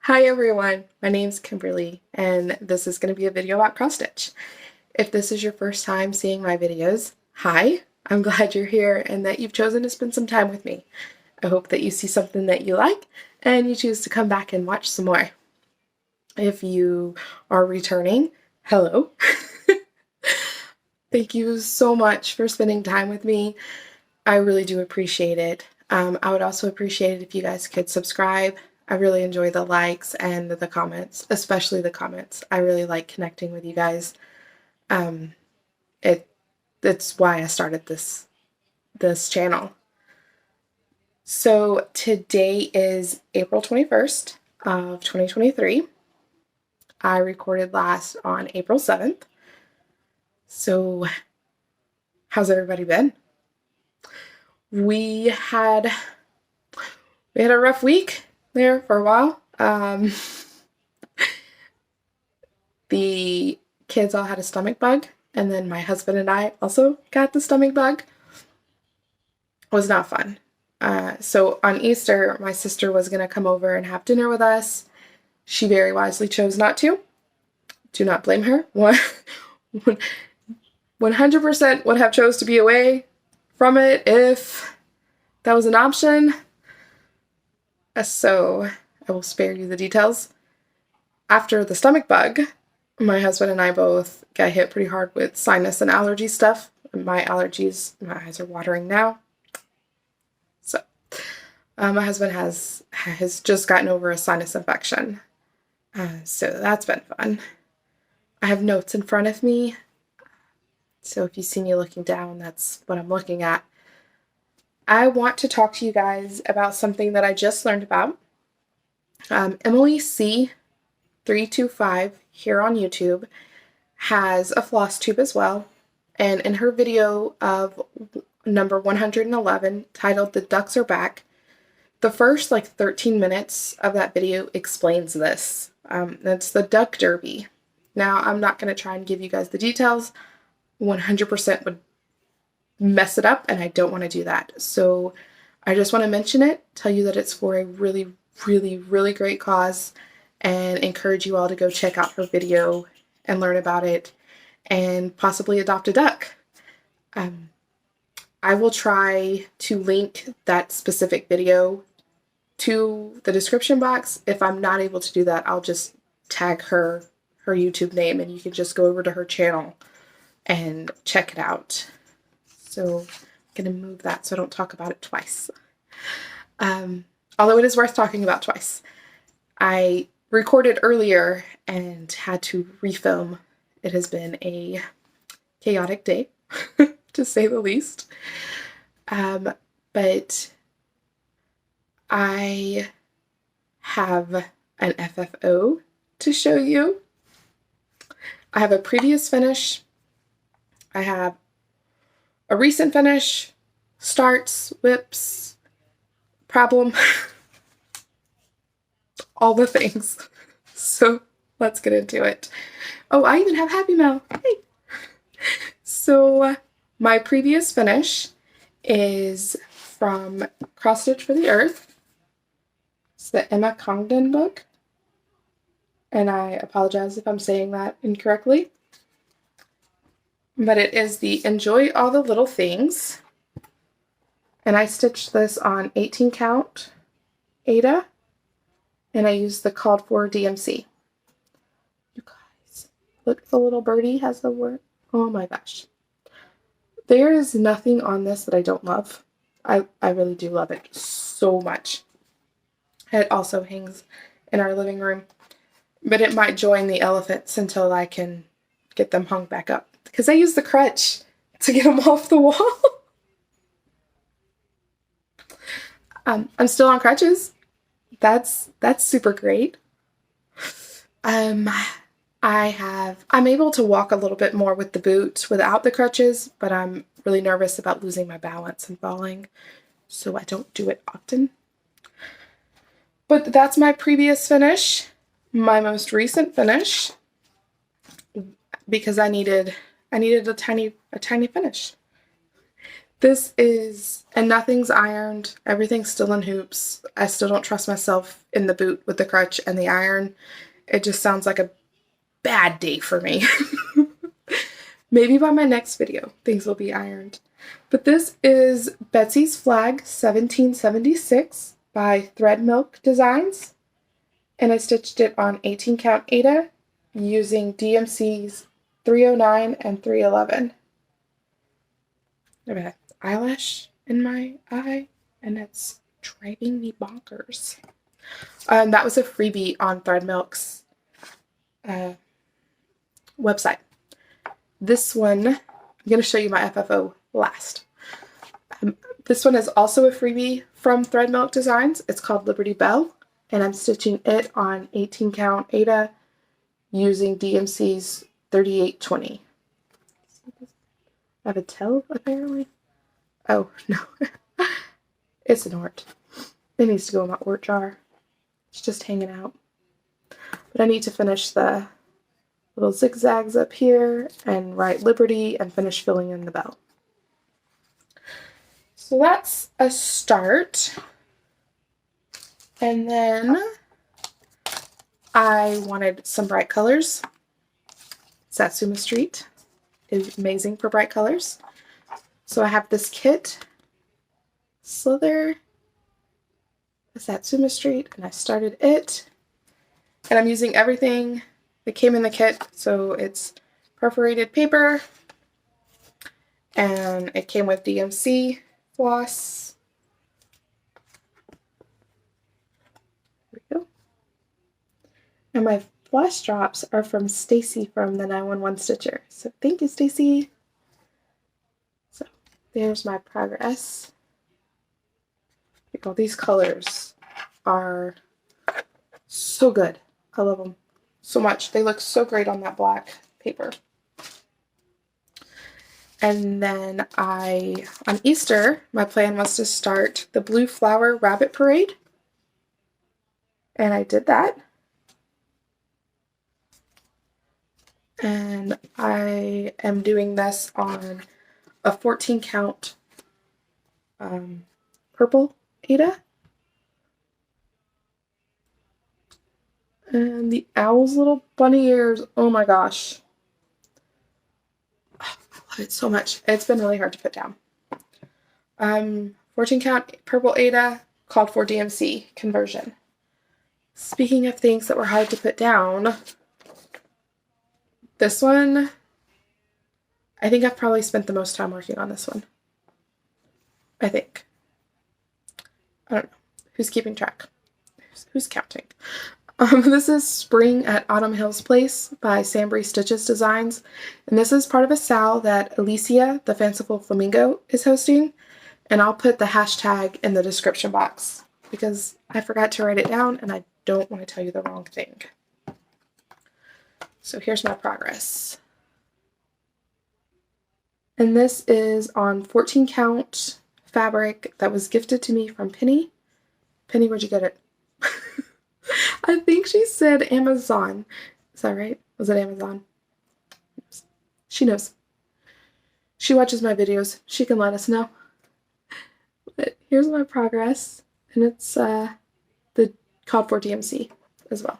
Hi everyone, my name's Kimberly and this is going to be a video about cross stitch. If this is your first time seeing my videos, hi, I'm glad you're here and that you've chosen to spend some time with me. I hope that you see something that you like and you choose to come back and watch some more. If you are returning, hello. Thank you so much for spending time with me. I really do appreciate it. I would also appreciate it if you guys could subscribe. I really enjoy the likes and the comments, especially the comments. I really like connecting with you guys. It's why I started this channel. So today is April 21st of 2023. I recorded last on April 7th. So how's everybody been? We had a rough week there for a while. The kids all had a stomach bug, and then my husband and I also got the stomach bug. It was not fun. So on Easter, my sister was going to come over and have dinner with us. She very wisely chose not to. Do not blame her. 100% would have chose to be away from it if that was an option. So I will spare you the details. After the stomach bug, my husband and I both got hit pretty hard with sinus and allergy stuff. My allergies, my eyes are watering now. So my husband has just gotten over a sinus infection. So that's been fun. I have notes in front of me. So if you see me looking down, that's what I'm looking at. I want to talk to you guys about something that I just learned about. Emily C325 here on YouTube has a floss tube as well. And in her video of number 111 titled "The Ducks Are Back," the first 13 minutes of that video explains this. That's the duck derby. Now, I'm not going to try and give you guys the details. 100% would mess it up, and I don't want to do that. So I just want to mention it, tell you that it's for a really, really, really great cause, and encourage you all to go check out her video and learn about it and possibly adopt a duck. I will try to link that specific video to the description box. If I'm not able to do that, I'll just tag her YouTube name and you can just go over to her channel and check it out. So I'm going to move that so I don't talk about it twice. Although it is worth talking about twice. I recorded earlier and had to refilm. It has been a chaotic day, to say the least. But I have an FFO to show you. I have a previous finish. I have a recent finish, starts, whips, problem, all the things. So let's get into it. Oh, I even have Happy Mail. Hey. So my previous finish is from Cross Stitch for the Earth. It's the Emma Congdon book. And I apologize if I'm saying that incorrectly. But it is the Enjoy All the Little Things. And I stitched this on 18 count Aida. And I used the called for DMC. You guys, look, the little birdie has the word. Oh my gosh. There is nothing on this that I don't love. I really do love it so much. It also hangs in our living room. But it might join the elephants until I can get them hung back up. Because I use the crutch to get them off the wall. I'm still on crutches. That's super great. I'm able to walk a little bit more with the boot without the crutches, but I'm really nervous about losing my balance and falling, so I don't do it often. But that's my previous finish. My most recent finish, because I needed a tiny finish. This is, and nothing's ironed. Everything's still in hoops. I still don't trust myself in the boot with the crutch and the iron. It just sounds like a bad day for me. Maybe by my next video, things will be ironed. But this is Betsy's Flag 1776 by Thread Milk Designs. And I stitched it on 18 count Aida using DMC's 309 and 311. I have an eyelash in my eye, and it's driving me bonkers. That was a freebie on Thread Milk's website. This one, I'm going to show you my FFO last. This one is also a freebie from Thread Milk Designs. It's called Liberty Bell, and I'm stitching it on 18 count Aida using DMC's 3820. I have a tail, apparently. Oh, no. It's an ort. It needs to go in my ort jar. It's just hanging out. But I need to finish the little zigzags up here and write Liberty and finish filling in the bell. So that's a start. And then I wanted some bright colors. Satsuma Street is amazing for bright colors. So I have this kit, Slither, Satsuma Street, and I started it. And I'm using everything that came in the kit. So it's perforated paper, and it came with DMC floss. There we go. And my floss drops are from Stacy from the 911 Stitcher. So thank you, Stacy. So there's my progress. All these colors are so good. I love them so much. They look so great on that black paper. And then on Easter, my plan was to start the Blue Flower Rabbit Parade. And I did that. And I am doing this on a 14 count purple Aida. And the owl's little bunny ears, oh my gosh. I love it so much. It's been really hard to put down. 14 count purple Aida called for DMC conversion. Speaking of things that were hard to put down, this one, I think I've probably spent the most time working on this one. I think. I don't know. Who's keeping track? Who's counting? This is Spring at Autumn Hills Place by Sambry Stitches Designs. And this is part of a SAL that Alicia, the Fanciful Flamingo, is hosting. And I'll put the hashtag in the description box because I forgot to write it down and I don't want to tell you the wrong thing. So here's my progress. And this is on 14 count fabric that was gifted to me from Penny. Penny, where'd you get it? I think she said Amazon. Is that right? Was it Amazon? She knows. She watches my videos. She can let us know. But here's my progress. And it's the called for DMC as well.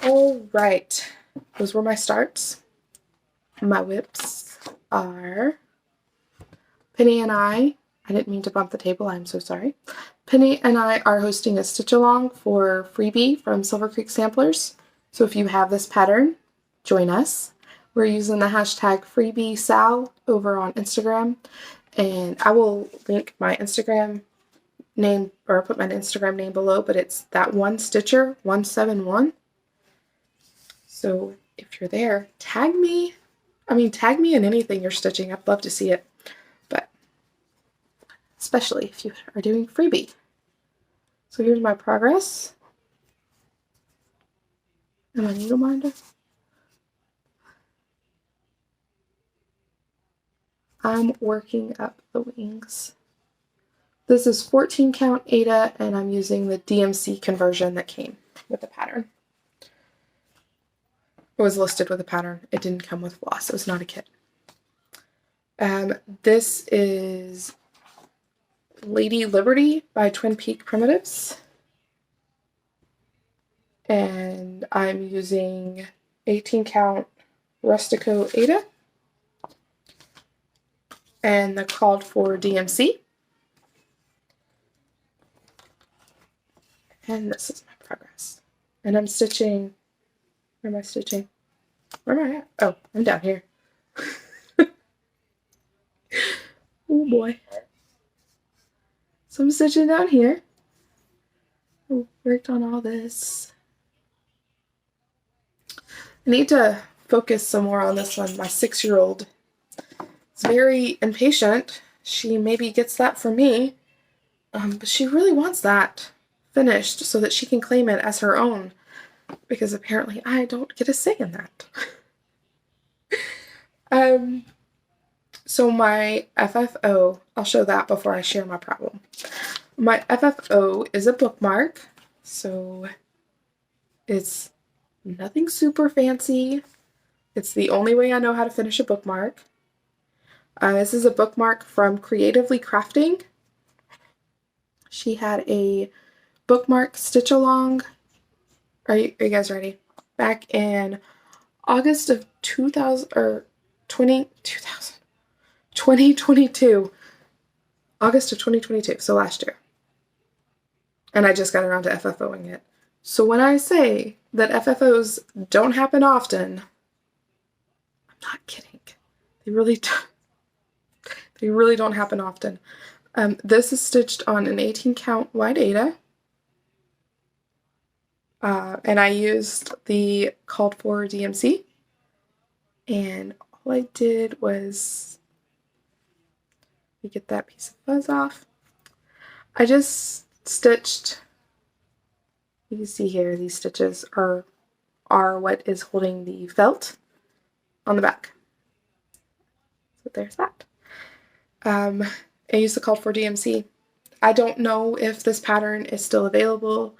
All right. Those were my starts. My whips are Penny and I didn't mean to bump the table, I'm so sorry. Penny and I are hosting a stitch along for freebie from Silver Creek Samplers. So if you have this pattern, join us. We're using the hashtag freebie SAL over on Instagram. And I will link my Instagram name, or put my Instagram name below, but it's that one Stitcher 171. So if you're there, tag me. Tag me in anything you're stitching. I'd love to see it. But especially if you are doing freebie. So here's my progress. And my needle minder. I'm working up the wings. This is 14 count Aida, and I'm using the DMC conversion that came with the pattern. It was listed with a pattern. It didn't come with floss. It was not a kit. This is Lady Liberty by Twin Peak Primitives. And I'm using 18 count Rustico Aida and the called for DMC. And this is my progress. And I'm stitching, where am I stitching? Where am I at? Oh, I'm down here. Oh boy. So I'm stitching down here. I worked on all this. I need to focus some more on this one. My 6-year-old is very impatient. She maybe gets that from me, but she really wants that finished so that she can claim it as her own, because apparently I don't get a say in that. So my FFO, I'll show that before I share my problem. My FFO is a bookmark, so it's nothing super fancy. It's the only way I know how to finish a bookmark. This is a bookmark from Creatively Crafting. She had a bookmark stitch along. Are you guys ready? Back in August of 2022. August of 2022, so last year. And I just got around to FFOing it. So when I say that FFOs don't happen often, I'm not kidding. They really don't happen often. This is stitched on an 18 count wide Aida. And I used the called for DMC. And all I did was, let me get that piece of fuzz off. I just stitched, you can see here, these stitches are what is holding the felt on the back. So there's that. I used the called for DMC. I don't know if this pattern is still available.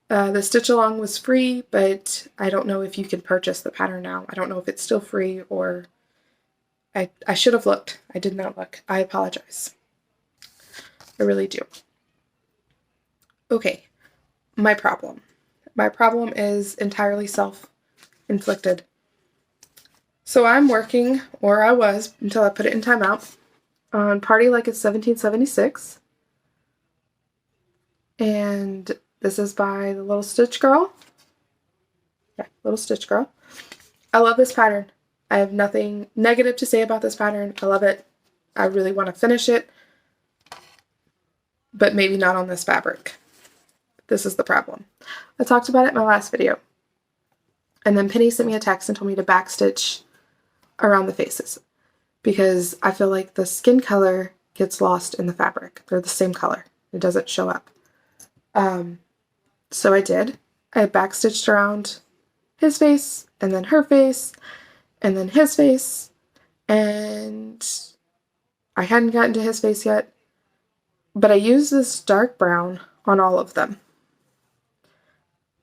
The stitch along was free, but I don't know if you can purchase the pattern now. I don't know if it's still free, or I should have looked. I did not look. I apologize. I really do. Okay, my problem. My problem is entirely self-inflicted. So I'm working, or I was until I put it in timeout, on Party Like It's 1776. And this is by the Little Stitch Girl. Yeah, Little Stitch Girl. I love this pattern. I have nothing negative to say about this pattern. I love it. I really want to finish it, but maybe not on this fabric. This is the problem. I talked about it in my last video. And then Penny sent me a text and told me to backstitch around the faces, because I feel like the skin color gets lost in the fabric. They're the same color. It doesn't show up. So I did. I backstitched around his face, and then her face, and then his face, and I hadn't gotten to his face yet, but I used this dark brown on all of them,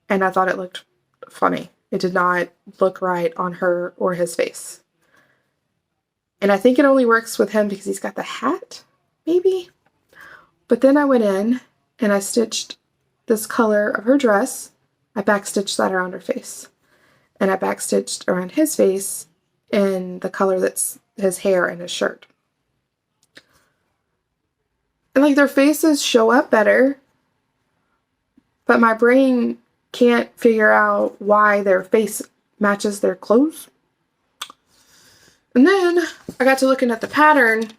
and I thought it looked funny. It did not look right on her or his face. And I think it only works with him because he's got the hat, maybe? But then I went in and I stitched this color of her dress. I backstitched that around her face. And I backstitched around his face in the color that's his hair and his shirt. And like, their faces show up better, but my brain can't figure out why their face matches their clothes. And then I got to looking at the pattern,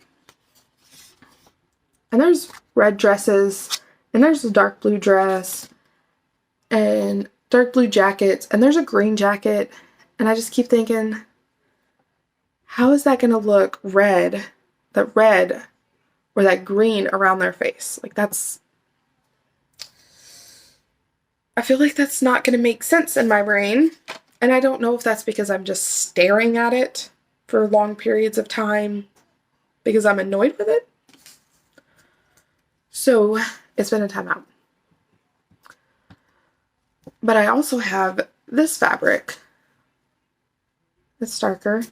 and there's red dresses, and there's a dark blue dress, and dark blue jackets, and there's a green jacket, and I just keep thinking, how is that going to look red, that red or that green around their face? Like, that's, I feel like that's not going to make sense in my brain, and I don't know if that's because I'm just staring at it for long periods of time because I'm annoyed with it. So it's been a timeout. But I also have this fabric. It's darker.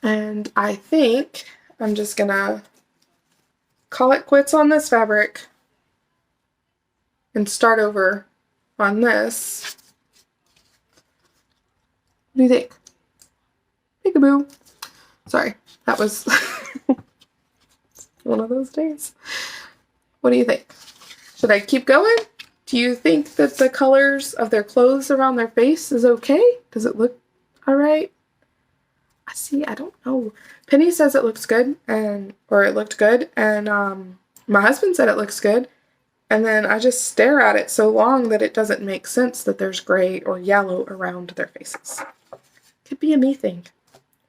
And I think I'm just gonna call it quits on this fabric and start over on this. What do you think? Peekaboo. Sorry, that was one of those days. What do you think? Should I keep going? Do you think that the colors of their clothes around their face is okay? Does it look all right? I see, I don't know. Penny says it looks good, or it looked good, and my husband said it looks good, and then I just stare at it so long that it doesn't make sense that there's gray or yellow around their faces. Could be a me thing.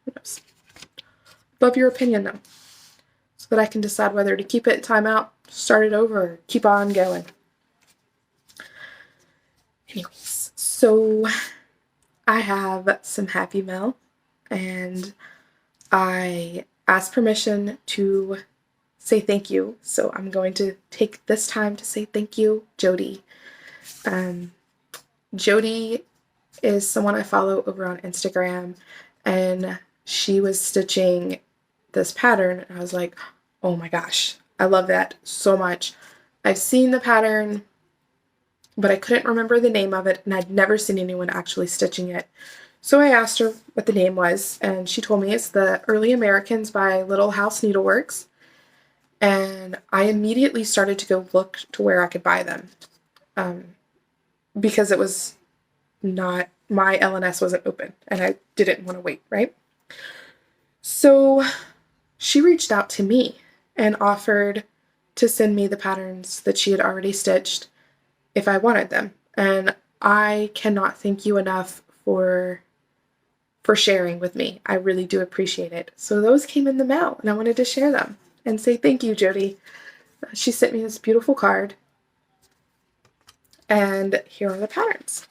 Who knows? Love your opinion though, so that I can decide whether to keep it in timeout, start it over, or keep on going. Anyways, so I have some happy mail, and I asked permission to say thank you, so I'm going to take this time to say thank you, Jody. Jody is someone I follow over on Instagram, and she was stitching this pattern, and I was like, oh my gosh, I love that so much. I've seen the pattern, but I couldn't remember the name of it, and I'd never seen anyone actually stitching it. So I asked her what the name was, and she told me it's the Early Americans by Little House Needleworks. And I immediately started to go look to where I could buy them, because it was not, my LNS wasn't open, and I didn't want to wait, right? So she reached out to me and offered to send me the patterns that she had already stitched if I wanted them. And I cannot thank you enough for sharing with me. I really do appreciate it. So those came in the mail, and I wanted to share them and say thank you, Jody. She sent me this beautiful card, and here are the patterns.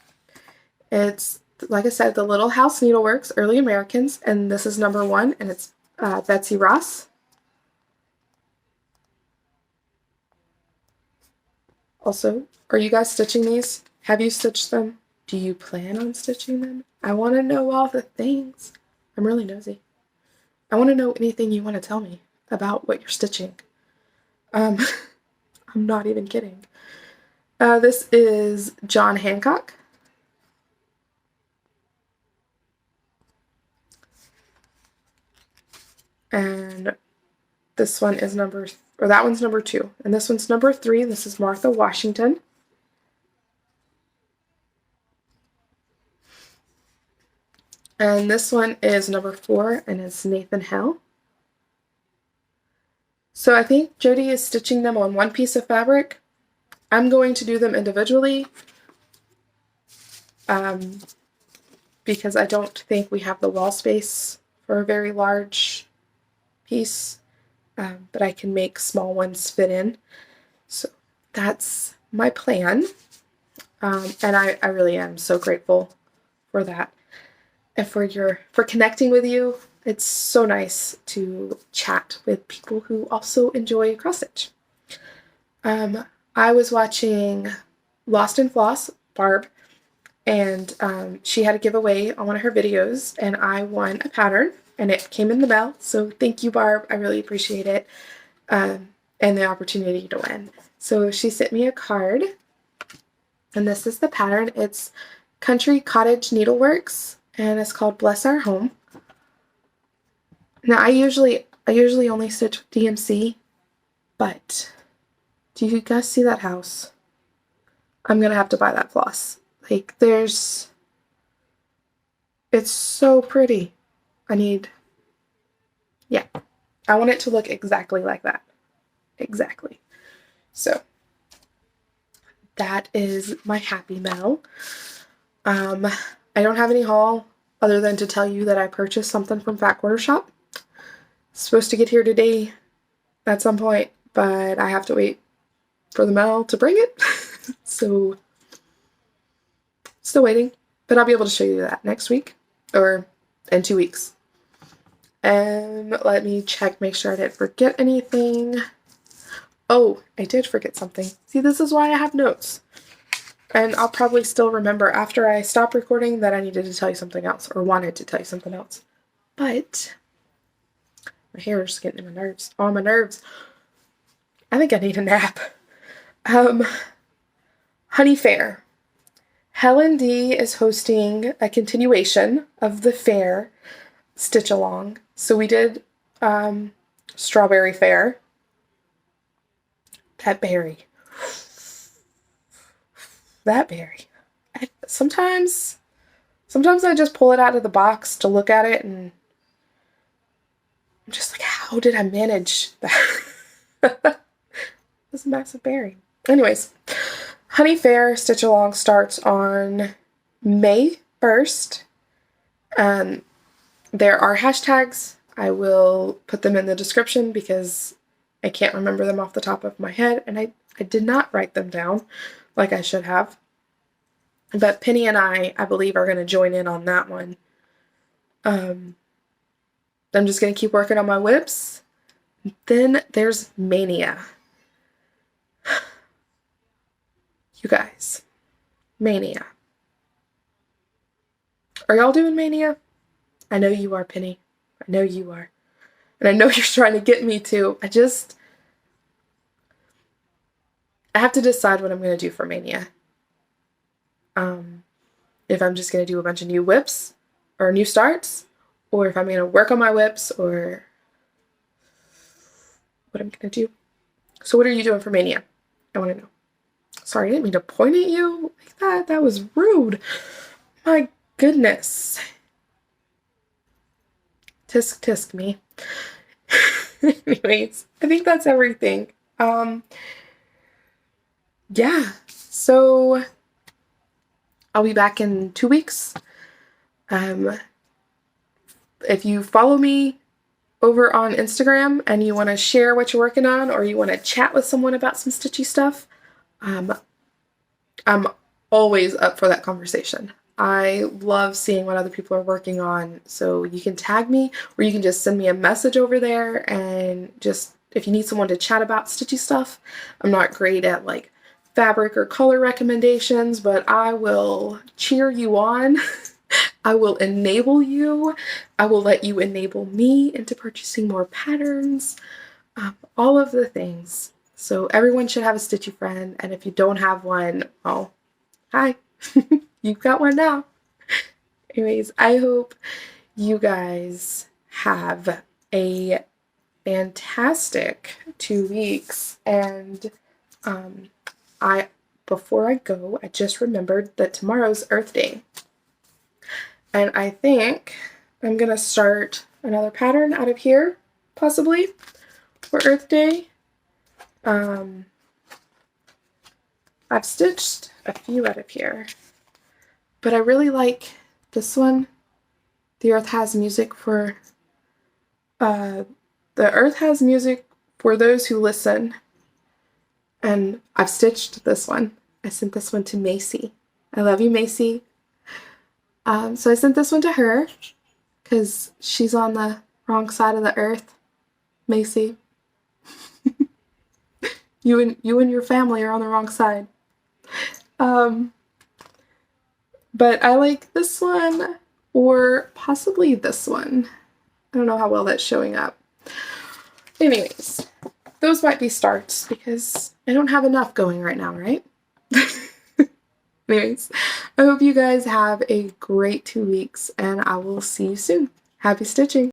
It's, like I said, the Little House Needleworks Early Americans, and this is number 1, and it's Betsy Ross. Also, are you guys stitching these? Have you stitched them? Do you plan on stitching them? I want to know all the things. I'm really nosy. I want to know anything you want to tell me about what you're stitching. I'm not even kidding. This is John Hancock. And this one is that one's number 2. And this one's number 3. This is Martha Washington. And this one is number 4, and it's Nathan Hell. So I think Jody is stitching them on one piece of fabric. I'm going to do them individually, because I don't think we have the wall space for a very large piece, but I can make small ones fit in. So that's my plan, and I really am so grateful for that. And for connecting with you. It's so nice to chat with people who also enjoy cross stitch. I was watching Lost in Floss, Barb, and she had a giveaway on one of her videos, and I won a pattern, and it came in the mail. So thank you, Barb. I really appreciate it, and the opportunity to win. So she sent me a card, and this is the pattern. It's Country Cottage Needleworks, and it's called Bless Our Home. Now I usually only stitch with DMC, but do you guys see that house? I'm gonna have to buy that floss. Like, it's so pretty. Yeah, I want it to look exactly like that. Exactly. So that is my happy mail. I don't have any haul other than to tell you that I purchased something from Fat Quarter Shop. It's supposed to get here today at some point, but I have to wait for the mail to bring it. So still waiting, but I'll be able to show you that next week or in 2 weeks. And let me check, make sure I didn't forget anything. Oh, I did forget something. See, this is why I have notes. And I'll probably still remember after I stop recording that I needed to tell you something else, or wanted to tell you something else. But My hair is getting on my nerves. On my nerves. I think I need a nap. Honey Fair. Helen D is hosting a continuation of the fair stitch along. So we did Strawberry Fair. That berry. Sometimes I just pull it out of the box to look at it and I'm just like, how did I manage that? This massive berry. Anyways, Honey Fair Stitch Along starts on May 1st. There are hashtags. I will put them in the description because I can't remember them off the top of my head, and I did not write them down like I should have. But Penny and I believe, are going to join in on that one. I'm just going to keep working on my whips. Then there's Mania. You guys, Mania. Are y'all doing Mania? I know you are, Penny. I know you are. And I know you're trying to get me to. I have to decide what I'm going to do for Mania. If I'm just going to do a bunch of new whips or new starts, or if I'm going to work on my whips, or what I'm going to do. So what are you doing for Mania? I want to know. Sorry, I didn't mean to point at you like that. That was rude. My goodness. Tisk tisk me. Anyways, I think that's everything. Yeah, so I'll be back in 2 weeks. If you follow me over on Instagram and you want to share what you're working on, or you want to chat with someone about some stitchy stuff, I'm always up for that conversation. I love seeing what other people are working on, so you can tag me, or you can just send me a message over there, and just, if you need someone to chat about stitchy stuff. I'm not great at like fabric or color recommendations, but I will cheer you on. I will enable you. I will let you enable me into purchasing more patterns. All of the things. So everyone should have a stitchy friend, and if you don't have one, well, hi. You've got one now. Anyways, I hope you guys have a fantastic 2 weeks, and before I go, I just remembered that tomorrow's Earth Day. And I think I'm going to start another pattern out of here, possibly, for Earth Day. I've stitched a few out of here, but I really like this one. The Earth has music for, the Earth has music for those who listen. And I've stitched this one. I sent this one to Macy. I love you, Macy. So I sent this one to her because she's on the wrong side of the earth. Macy. You and your family are on the wrong side. But I like this one, or possibly this one. I don't know how well that's showing up. Anyways, those might be starts because I don't have enough going right now, right? Anyways, I hope you guys have a great 2 weeks, and I will see you soon. Happy stitching!